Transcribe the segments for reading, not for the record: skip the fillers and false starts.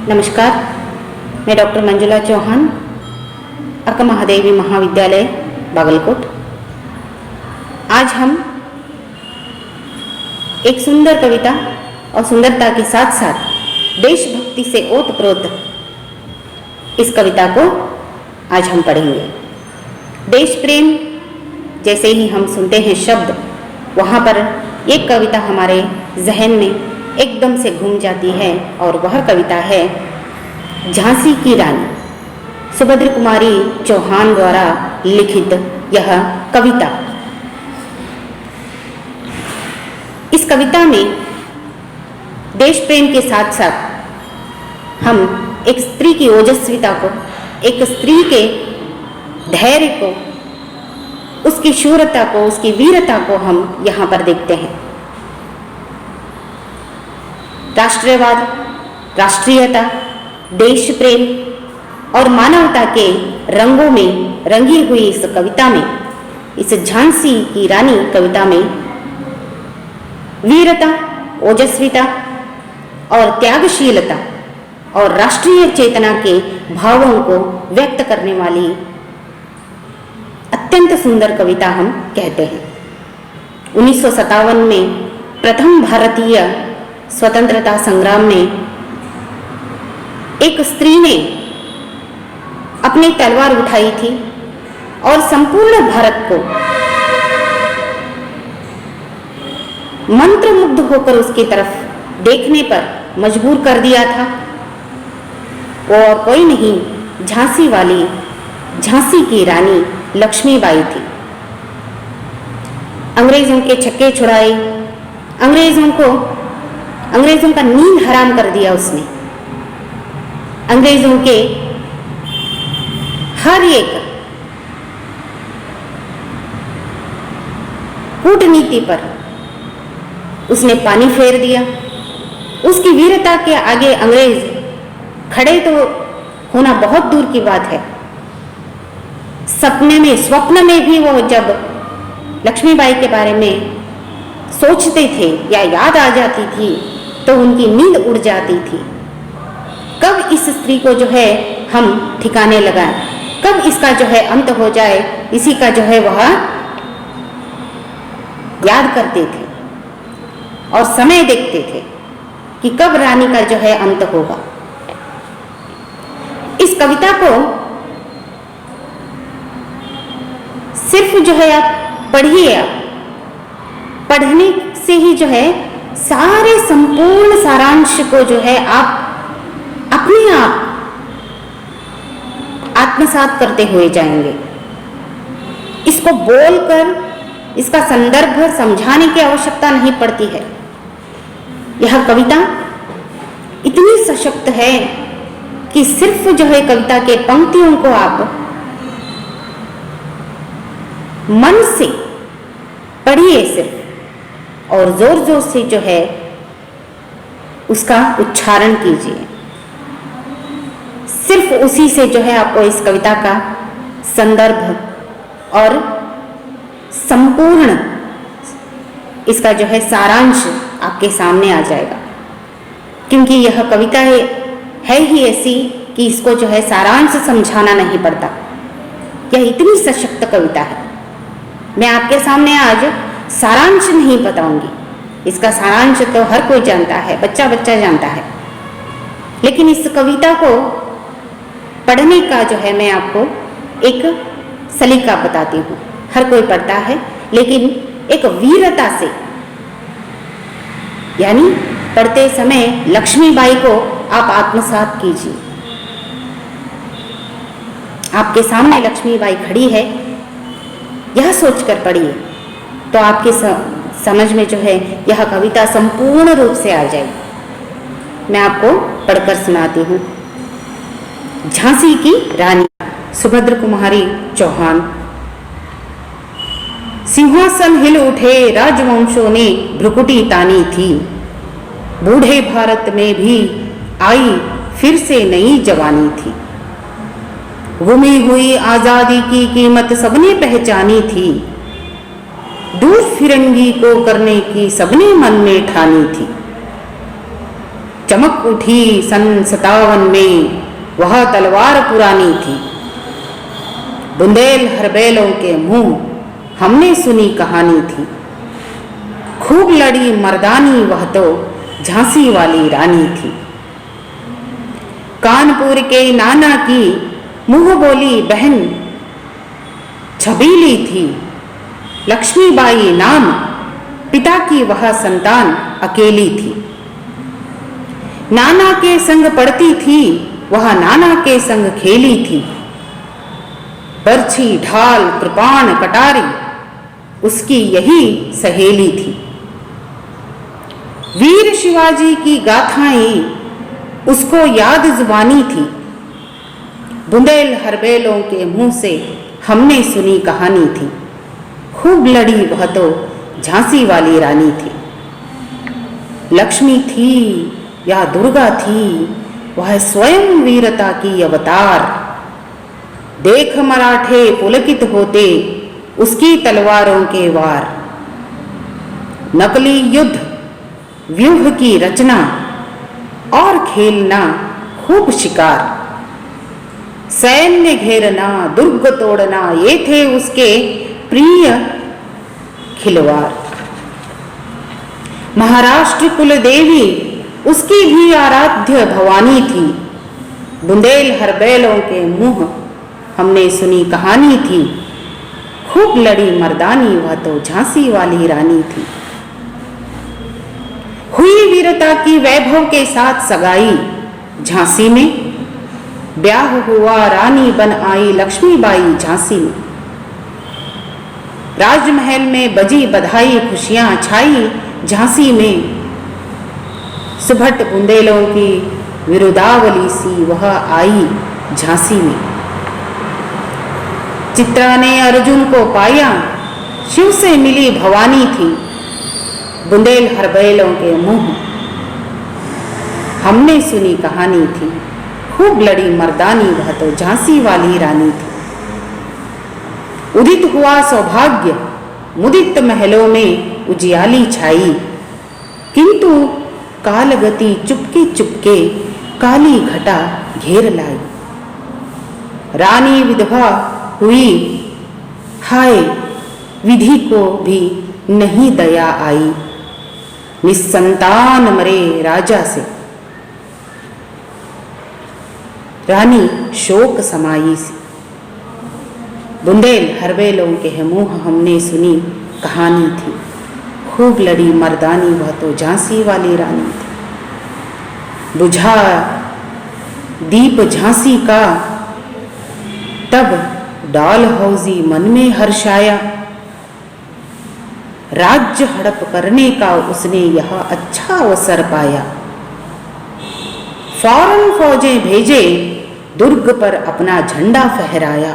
नमस्कार, मैं डॉक्टर मंजुला चौहान, अक्क महादेवी महाविद्यालय बागलकोट। आज हम एक सुंदर कविता और सुंदरता के साथ साथ देशभक्ति से ओतप्रोत इस कविता को आज हम पढ़ेंगे। देश प्रेम जैसे ही हम सुनते हैं शब्द, वहाँ पर एक कविता हमारे जहन में एकदम से घूम जाती है और वह कविता है झांसी की रानी, सुभद्र कुमारी चौहान द्वारा लिखित यह कविता। इस कविता में देश प्रेम के साथ साथ हम एक स्त्री की ओजस्विता को, एक स्त्री के धैर्य को, उसकी शूरता को, उसकी वीरता को हम यहाँ पर देखते हैं। राष्ट्रवाद, राष्ट्रीयता, देश प्रेम और मानवता के रंगों में रंगी हुई इस कविता में, इस झांसी की रानी कविता में वीरता, ओजस्विता और त्यागशीलता और राष्ट्रीय चेतना के भावों को व्यक्त करने वाली अत्यंत सुंदर कविता हम कहते हैं। 1957 में प्रथम भारतीय स्वतंत्रता संग्राम में एक स्त्री ने अपनी तलवार उठाई थी और संपूर्ण भारत को मंत्रमुग्ध होकर उसकी तरफ देखने पर मजबूर कर दिया था। और कोई नहीं, झांसी वाली, झांसी की रानी लक्ष्मीबाई थी। अंग्रेजों के छक्के छुड़ाए, अंग्रेजों का नींद हराम कर दिया उसने। अंग्रेजों के हर एक कूटनीति पर उसने पानी फेर दिया। उसकी वीरता के आगे अंग्रेज खड़े तो होना बहुत दूर की बात है। स्वप्न में भी वो जब लक्ष्मीबाई के बारे में सोचते थे या याद आ जाती थी तो उनकी नींद उड़ जाती थी। कब इस स्त्री को जो है हम ठिकाने लगाएं, कब इसका जो है अंत हो जाए, इसी का जो है वह याद करते थे और समय देखते थे कि कब रानी का जो है अंत होगा। इस कविता को सिर्फ जो है आप पढ़िए, पढ़ने से ही जो है सारे संपूर्ण सारांश को जो है आप अपने आप आत्मसात करते हुए जाएंगे। इसको बोलकर इसका संदर्भ समझाने की आवश्यकता नहीं पड़ती है। यह कविता इतनी सशक्त है कि सिर्फ जो है कविता के पंक्तियों को आप मन से पढ़िए सिर्फ, और जोर जोर से जो है उसका उच्चारण कीजिए। सिर्फ उसी से जो है आपको इस कविता का संदर्भ और संपूर्ण इसका जो है सारांश आपके सामने आ जाएगा। क्योंकि यह कविता है ही ऐसी कि इसको जो है सारांश समझाना नहीं पड़ता। यह इतनी सशक्त कविता है। मैं आपके सामने आज सारांश नहीं बताऊंगी। इसका सारांश तो हर कोई जानता है, बच्चा बच्चा जानता है। लेकिन इस कविता को पढ़ने का जो है मैं आपको एक सलीका बताती हूँ। हर कोई पढ़ता है, लेकिन एक वीरता से, यानी पढ़ते समय लक्ष्मीबाई को आप आत्मसात कीजिए। आपके सामने लक्ष्मीबाई खड़ी है, यह सोचकर पढ़िए तो आपके समझ में जो है यह कविता संपूर्ण रूप से आ जाएगी। मैं आपको पढ़कर सुनाती हूँ। झांसी की रानी, सुभद्र कुमारी चौहान। सिंहासन हिल उठे, राजवंशों ने भ्रुकुटी तानी थी। बूढ़े भारत में भी आई फिर से नई जवानी थी। गुमी हुई आजादी की कीमत सबने पहचानी थी। दूर फिरंगी को करने की सबने मन में ठानी थी। चमक उठी सन 57 में, वह तलवार पुरानी थी। बुंदेल हरबैलों के मुंह हमने सुनी कहानी थी। खूब लड़ी मर्दानी वह तो झांसी वाली रानी थी। कानपुर के नाना की मुंह बोली बहन छबीली थी। लक्ष्मीबाई नाम, पिता की वह संतान अकेली थी। नाना के संग पढ़ती थी, वह नाना के संग खेली थी। बर्छी ढाल कृपाण कटारी उसकी यही सहेली थी। वीर शिवाजी की गाथाएं उसको याद जुबानी थी। बुंदेल हरबैलों के मुंह से हमने सुनी कहानी थी। खूब लड़ी वह तो झांसी वाली रानी थी। लक्ष्मी थी या दुर्गा थी, वह स्वयं वीरता की अवतार। देख मराठे पुलकित होते उसकी तलवारों के वार। नकली युद्ध व्यूह की रचना और खेलना खूब शिकार। सैन्य घेरना दुर्ग तोड़ना ये थे उसके प्रिय खिलवाड़। महाराष्ट्र कुलदेवी उसकी भी आराध्य भवानी थी। बुंदेल हरबैलों के मुंह हमने सुनी कहानी थी। खूब लड़ी मर्दानी वह तो झांसी वाली रानी थी। हुई वीरता की वैभव के साथ सगाई झांसी में। ब्याह हुआ रानी बन आई लक्ष्मीबाई झांसी में। राजमहल में बजी बधाई खुशियां छाई झांसी में। सुभट बुंदेलों की विरुदावली सी वह आई झांसी में। चित्रा ने अर्जुन को पाया, शिव से मिली भवानी थी। बुंदेल हरबैलों के मुंह हमने सुनी कहानी थी। खूब लड़ी मर्दानी वह तो झांसी वाली रानी थी। उदित हुआ सौभाग्य मुदित महलों में उजियाली छाई। किंतु कालगति चुपके चुपके काली घटा घेर लाई। रानी विधवा हुई, हाय विधि को भी नहीं दया आई। निस्संतान मरे राजा से, रानी शोक समाई सी। बुंदेल हरबैलों के मुंह हमने सुनी कहानी थी। खूब लड़ी मर्दानी वह तो झांसी वाली रानी थी। बुझा दीप झांसी का तब डाल हौजी मन में हर्षाया। राज्य हड़प करने का उसने यह अच्छा अवसर पाया। फौरन फौजें भेजे, दुर्ग पर अपना झंडा फहराया।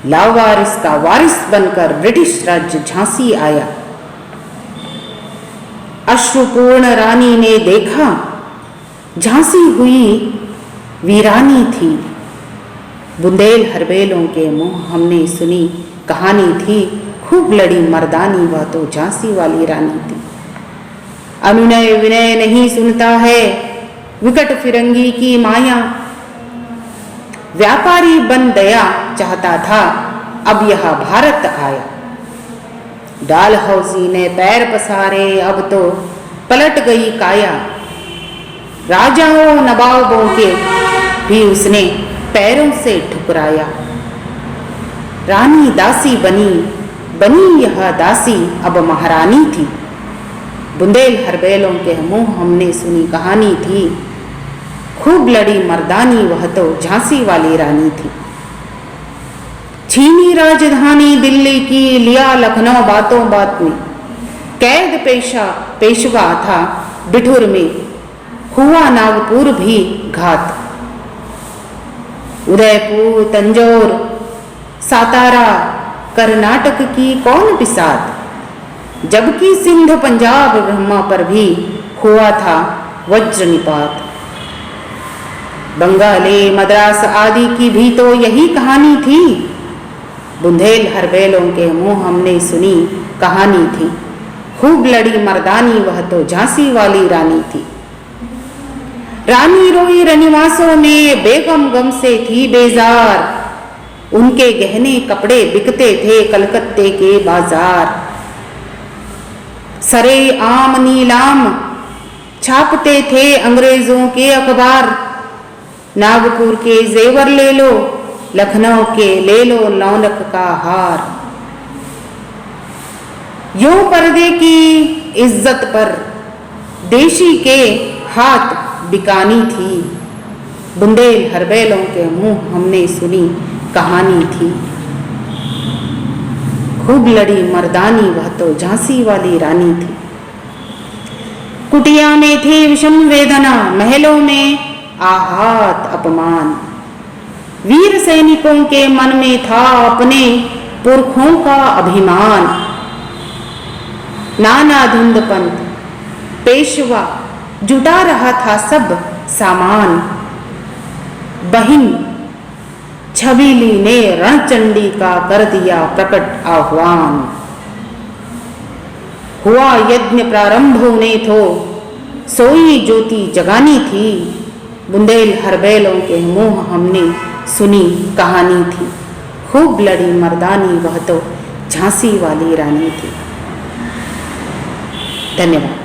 लावारिस का वारिस बनकर ब्रिटिश राज्य झांसी आया। अश्रुपूर्ण रानी ने देखा, झांसी हुई वीरानी थी। बुंदेल हरबैलों के मुंह हमने सुनी कहानी थी। खूब लड़ी मर्दानी वह तो झांसी वाली रानी थी। अनुनय विनय नहीं सुनता है विकट फिरंगी की माया। व्यापारी बन दया चाहता था, अब यह भारत आया। डाल हौजी ने पैर पसारे, अब तो पलट गई काया। राजाओं नवाबों के भी उसने पैरों से ठुकराया। रानी दासी बनी यह दासी अब महारानी थी। बुंदेल हरबैलों के मुंह हमने सुनी कहानी थी। खूब लड़ी मर्दानी वह तो झांसी वाली रानी थी। छीनी राजधानी दिल्ली की, लिया लखनऊ बातों बात में। कैद पेशवा था बिठुर में, हुआ नागपुर भी घात। उदयपुर तंजौर सातारा कर्नाटक की कौन बिसात। जबकि सिंध पंजाब ब्रह्मा पर भी हुआ था वज्र निपात। बंगाले मद्रास आदि की भी तो यही कहानी थी। बुंदेल हरबैलों के मुंह हमने सुनी कहानी थी। खूब लड़ी मर्दानी वह तो झांसी वाली रानी थी। रानी रोई रनिवासों में, बेगम गम से थी बेजार। उनके गहने कपड़े बिकते थे कलकत्ते के बाजार। सरे आम नीलाम छापते थे अंग्रेजों के अखबार। नागपुर के जेवर ले लो, लखनऊ के ले लो लौनक का हार। यूं पर्दे की इज्जत पर देशी के हाथ बिकानी थी। बुंदेल हरबैलों के मुंह हमने सुनी कहानी थी। खूब लड़ी मर्दानी वह तो झांसी वाली रानी थी। कुटिया में थी विषम वेदना, महलों में आहत अपमान। वीर सैनिकों के मन में था अपने पुरखों का अभिमान। नाना धुंध पंथ पेशवा जुटा रहा था सब सामान। बहिन छबीली ने रणचंडी का कर दिया प्रकट आह्वान। हुआ यज्ञ प्रारंभ होने तो सोई ज्योति जगानी थी। बुंदेल हरबैलों के मुंह हमने सुनी कहानी थी। खूब लड़ी मर्दानी वह तो झांसी वाली रानी थी। धन्यवाद।